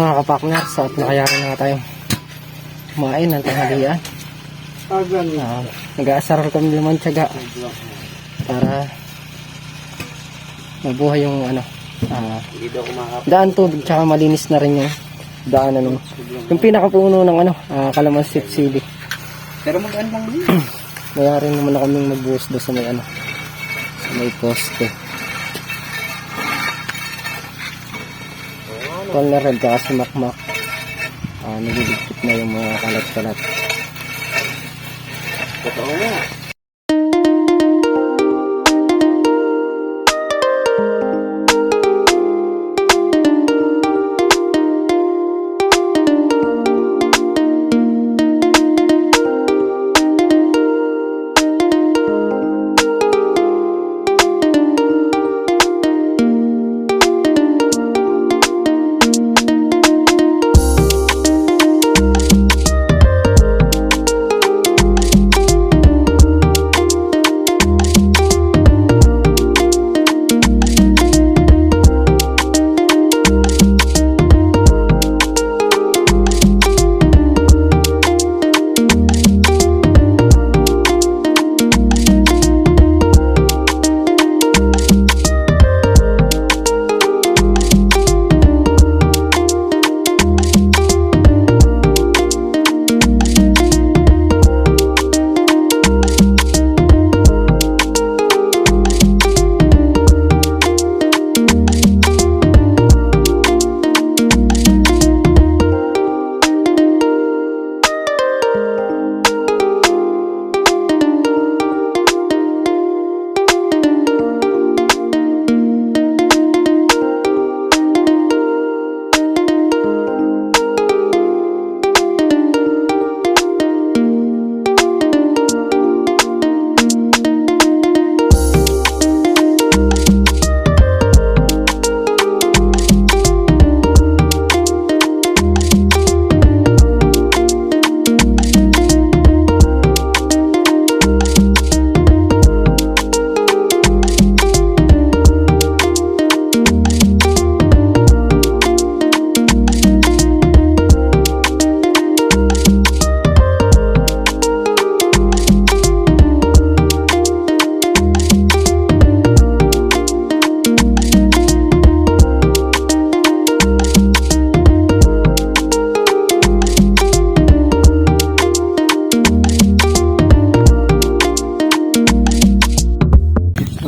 Mga kapakners, at nakayaran na tayo kumain ng tanghalian. Nag-aasaral kami naman tiyaga para mabuhay yung daan tubig, tsaka malinis na rin yung daan yung pinakapuno ng Calamansi City. Pero mag-ano lang din. Kaya rin naman na kaming magbuhos doon sa may poste. Colonel Red at si Makmak, nagigigit na yung mga kalat-kalat. Totoo nga.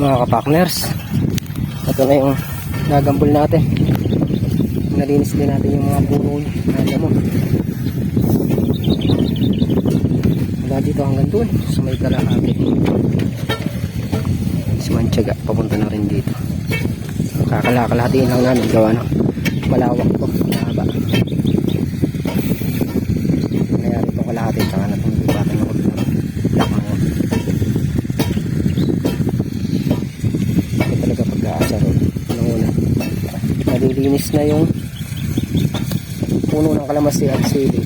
Mga kapakners, ito na yung nagambol natin. Nalinis din natin yung mga puno niya. Mula dito hanggang doon sa may kalahati. Si Mantiaga papunta na rin dito. Kakalahatiin lang namin gawa malawak po, mahaba. Kaya ito kalahati, tsaka natin ibatan ng lakman. Nalilinis na yung puno ng Calamansi at sili,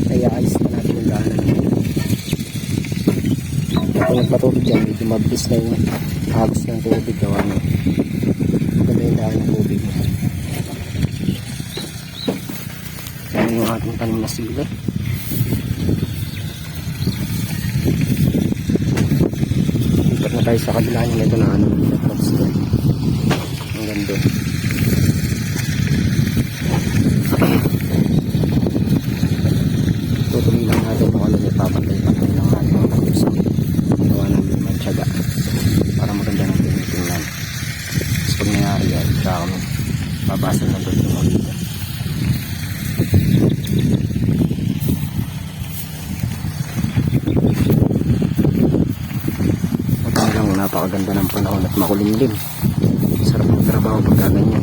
kaya ayos na natin yung daanan. Kung nagpatubig dyan, medyo mabilis na yung agos ng tubig gawa maganda yung daan ng tubig. Yan yung ating tanim na sili. Ipat na tayo sa kabila nyo. Ito na ang ganda. Tutuloy lang natin kung ano may papantay-pantay lang natin mga pag-usap. Gawa namin Mantiaga para maganda ng tinitingnan. Tapos pag nangyari yan, tsaka kami babasa ng doon yung ulit. Napakaganda ng panahon at makulimlim. Sarap ng trabaho pagka ganyan.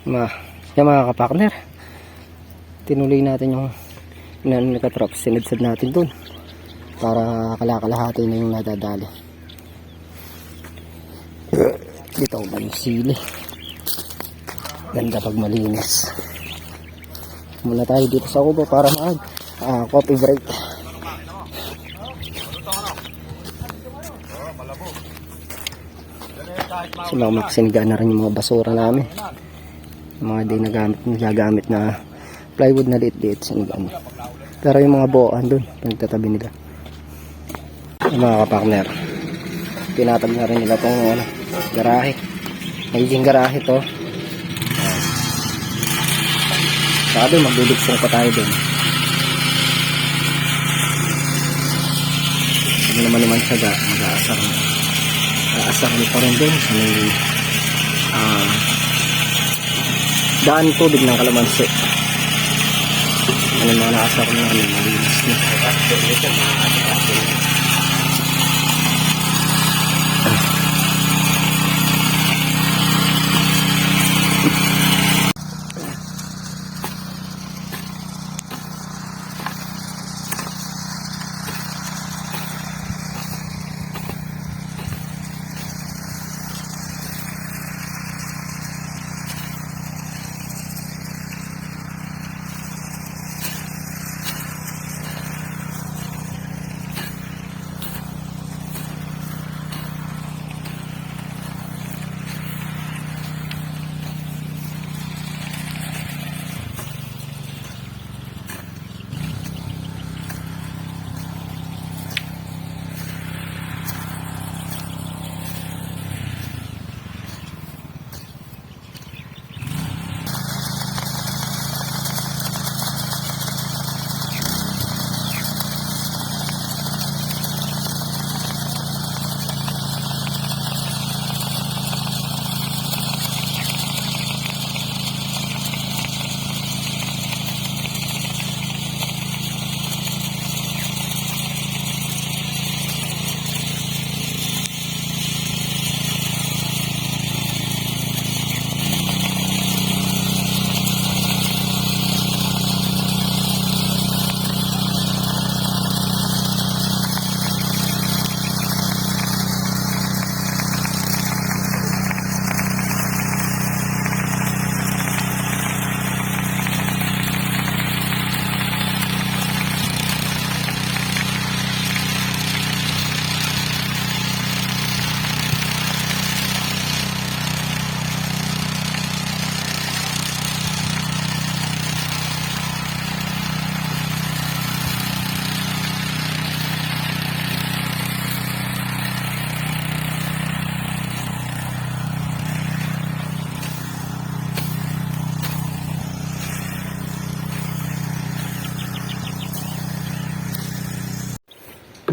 Yan mga kapartner, tinuloy natin yung inano ni Katrops, sinadsad natin dun para kalakalahati na yung nadadali. Dito ba yung sili, ganda pag malinis. Muna tayo dito sa kubo para mag coffee break. So magsinigaan na rin yung mga basura namin, yung mga di nagagamit na plywood na liit-liit, sinigaan. Pero yung mga buoan dun, pinagtatabi nila. Yung mga kapartner, tinatag na rin nila tong garahe. Magiging garahe to. Sabi magdudugsong pa tayo dun. Sabi naman naman siya mag-aasar pa rin dun sa may daan tubig ng Kalamansi. Ano mga naasar na malinis na.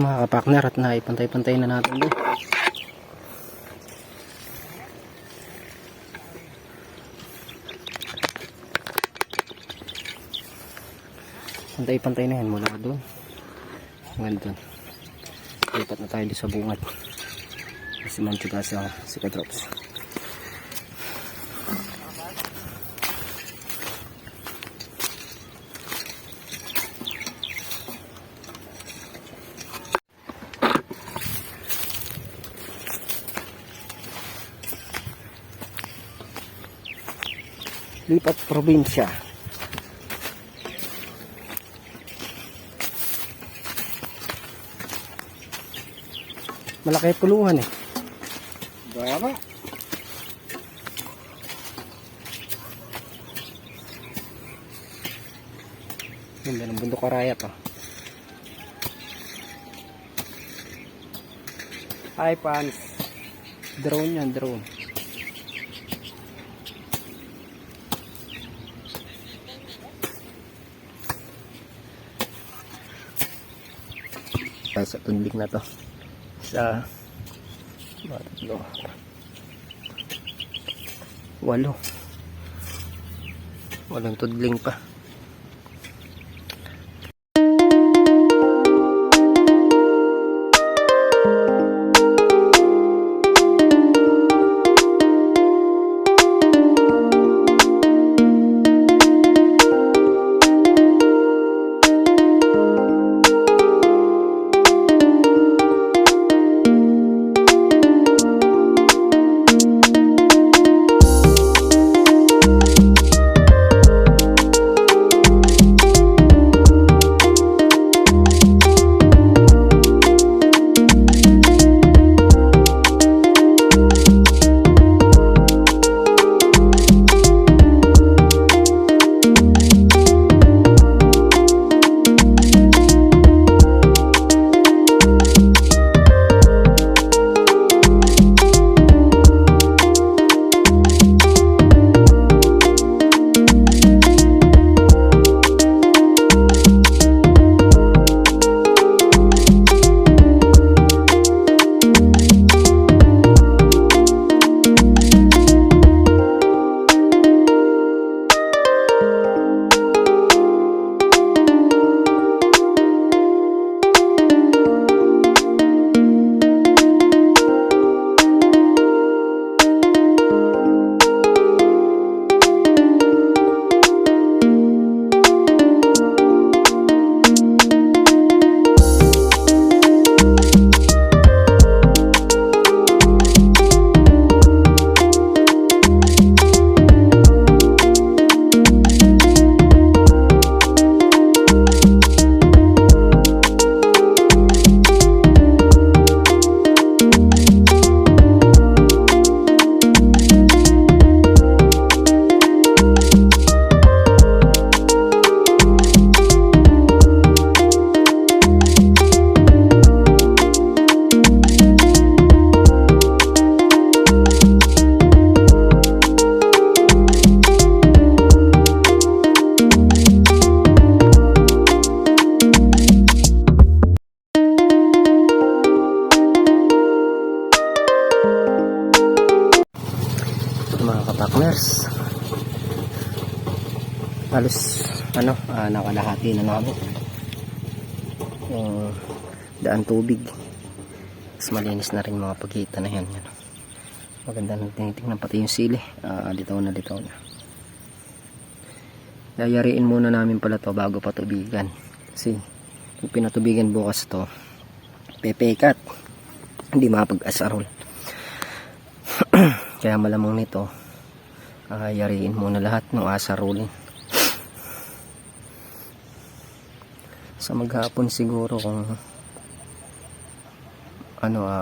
Mga kapartner, at naipantay-pantay na natin doon. Pantay-pantay na yan mula doon hanggang doon. Lipat na tayo sa bungad kasi mantiga sa Katrops. Lipat probinsya. Malaki puluhan eh. Baba. Ganda ng bundok Arayat oh. Hi, Pans. Drone yan, drone. Sa tundik na to sa 8 tudling pa. nakalahati na namin yung daan tubig. Mas malinis na rin mga pagitan na yan. Maganda nang tinitingnan pati yung sili. Litaw na. Yayariin muna namin pala to bago patubigan. Kasi kung pinatubigan bukas to, pepekat. Hindi mapag-asarol. Kaya malamang nito, yariin muna lahat ng asarolin. Sa maghapon siguro kung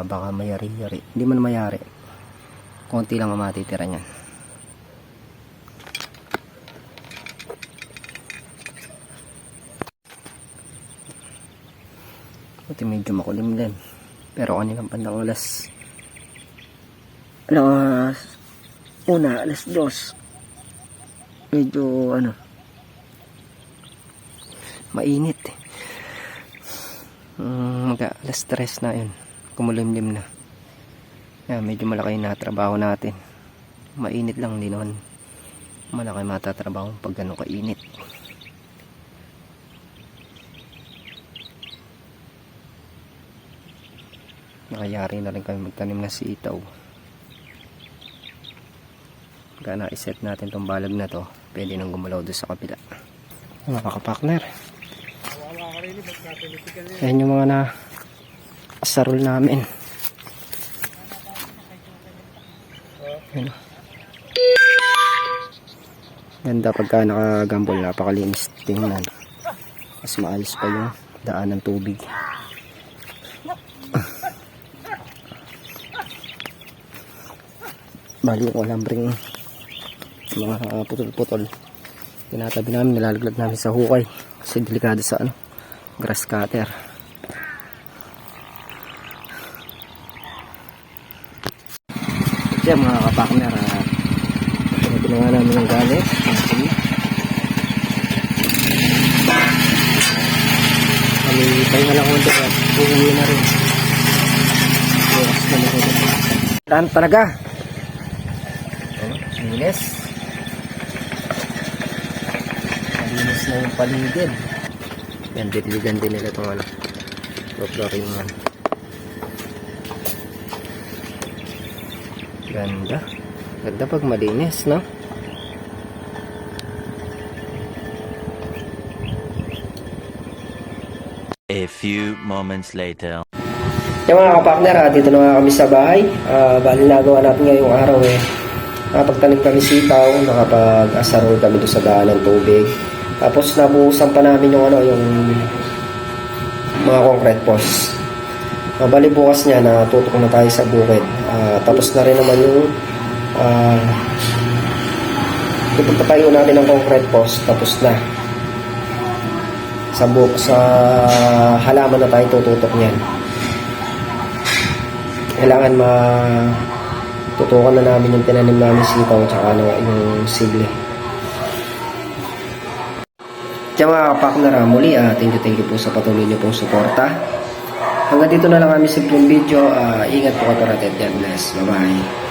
baka mayari-yari. Hindi man mayari. Konti lang ang matitira niyan. Buti medyo makulimlim. Pero kanilang pandang alas 2. Medyo mainit. Alas 3 na yun. Kumulimlim na. Medyo malaki na trabaho natin. Mainit lang, hindi naman malaki matatrabaho pag gano'n kainit. Nakayari na rin kami magtanim na sitaw. Kaya na-set natin tong balag na to, pwede nang gumalaw doon sa kabila. Mga kakapartner, ayan yung mga asarol namin. Ayan. Ganda pagka nakagambol, napakalinis tingnan. Mas maalis pa yung daan ng tubig. Bali yung alambring mga putol-putol, tinatabi namin, nilalaglag namin sa hukay kasi delikado sa grass cutter. Kaya mga kapartner, ginawa namin ng gamit. Kami pahinga lang konti at uuwi na rin. Saan talaga? Malinis. Malinis na yung paligid. Yan, diligan din nila itong flooring. Ganda. Ganda pag malinis, no? A few moments later. Yung mga kapartner, dito na nga kami sa bahay. Bali nagawa natin ngayong araw nakapagtanim kami sitaw, nakapag-asarol kami doon sa daan ng tubig. Tapos nabuhusan pa namin yung mga concrete posts. Bali bukas niya natutok na tayo sa bukid. Tapos na rin naman yung ipagpatayo natin ng concrete post. Tapos na sa halaman na tayo tututok niyan. Kailangan tutukan na namin yung tinanim namin sitaw at saka yung sili. Kaya mga kapartner, muli thank you po sa patuloy niyo pong suporta. Hanggang dito na lang kami simpleng video. Ingat po kayo, God bless. Bye bye.